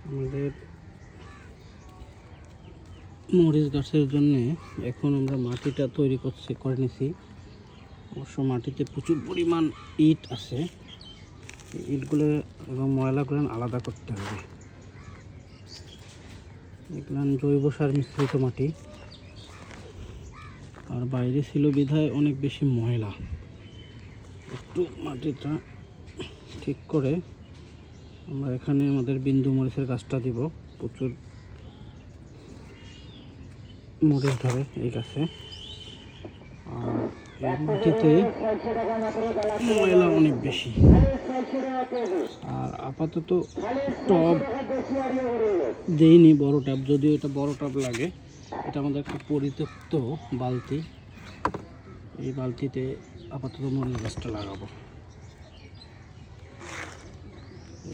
আমাদের মরিচ গাছের জন্যে এখন আমরা মাটিটা তৈরি করে নিছি। অবশ্য মাটিতে প্রচুর পরিমাণ ইট আছে, ইটগুলো এবং ময়লাগুলো আলাদা করতে হবে। এগুলো জৈব সার মিশ্রিত মাটি, আর বাইরে ছিল বিধায় অনেক বেশি ময়লা। একটু মাটিটা ঠিক করে আমরা এখানে আমাদের বিন্দু মরিচের গাছটা দিব। প্রচুর মরিচ ধরে এই গাছে, আর এই মাটিতে ময়লা অনেক বেশি। আর আপাতত টব দেইনি, বড় টব, যদিও এটা বড় টব লাগে। এটা আমাদের একটা পরিত্যক্ত বালতি, এই বালতিতে আপাতত মরিচ গাছটা লাগাবো।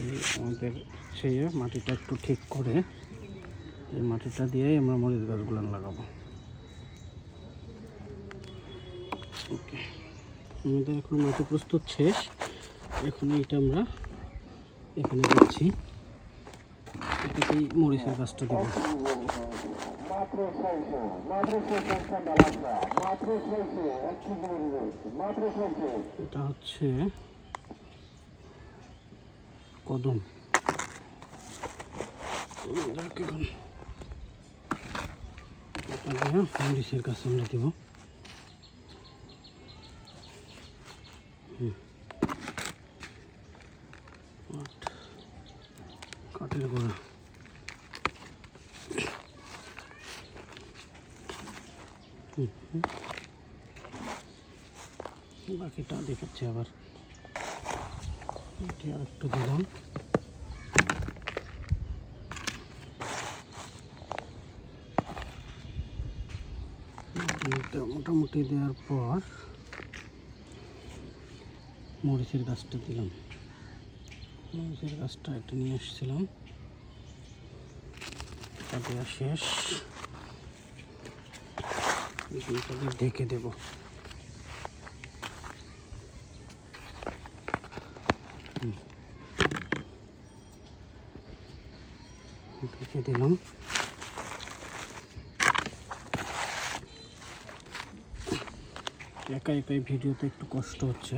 এই আমাদের সেই মাটিটা একটু ঠিক করে এই মাটিটা দিয়েই আমরা মরিচ গাছগুলো লাগাবো। ওকে, আমাদের এখন মাটি প্রস্তুত শেষ। এখন এইটা আমরা এখানে দিচ্ছি, এটাতেই মরিচের গাছটা দেবো। এটা হচ্ছে কদম। মরিচের গাছ আমরা দেবো। কাঠের গোড়া, বাকিটা দেখাচ্ছি আবার। এটি আর একটু দিলাম। মোটামুটি দেওয়ার পর মরিচের গাছটা দিলাম। মরিচের গাছটা একটু নিয়ে এসেছিলাম, এটা দেওয়া শেষ। ঢেকে দেব। ঢেকে দিলাম। একা একাই ভিডিওতে একটু কষ্ট হচ্ছে।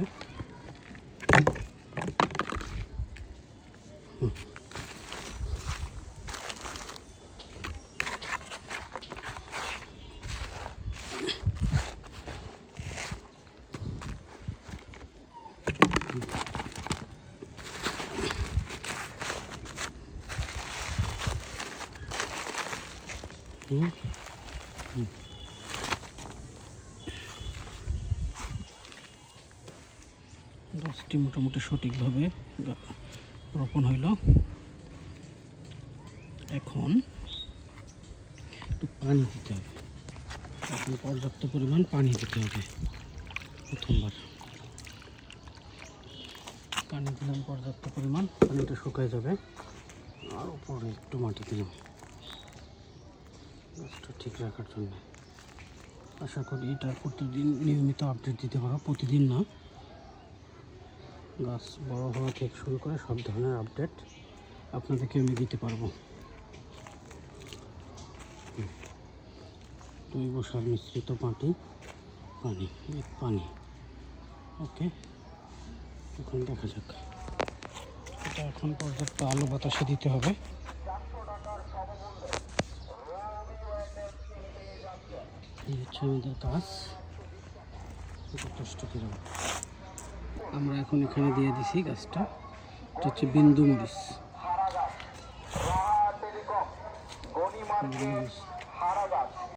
গাছটি মোটামুটি সঠিকভাবে রোপণ হইল। এখন একটু পানি দিতে হবে, এখন পর্যাপ্ত পরিমাণ পানি দিতে হবে। প্রথমবার পানি দিলাম পর্যাপ্ত পরিমাণ, পানিটা শুকায় যাবে। আর উপরে একটু মাটি দিলাম গাছটা ঠিক রাখার জন্য। আশা করি এটা প্রতিদিন নিয়মিত আপডেট দিতে পারো, প্রতিদিন না, গাছ বড় হওয়া থেকে শুরু করে সব ধরনের আপডেট আপনাদেরকে আমি দিতে পারবো। জৈব সার মিশ্রিত মাটি, পানি, পানি। ওকে, এখন দেখা যাক। এটা এখন পর্যাপ্ত আলো বাতাসে দিতে হবে। এই হচ্ছে আমাদের কাজ। যথেষ্ট করে আমরা এখন এখানে দিয়ে দিছি গাছটা। এটা হচ্ছে বিন্দু মরিচ।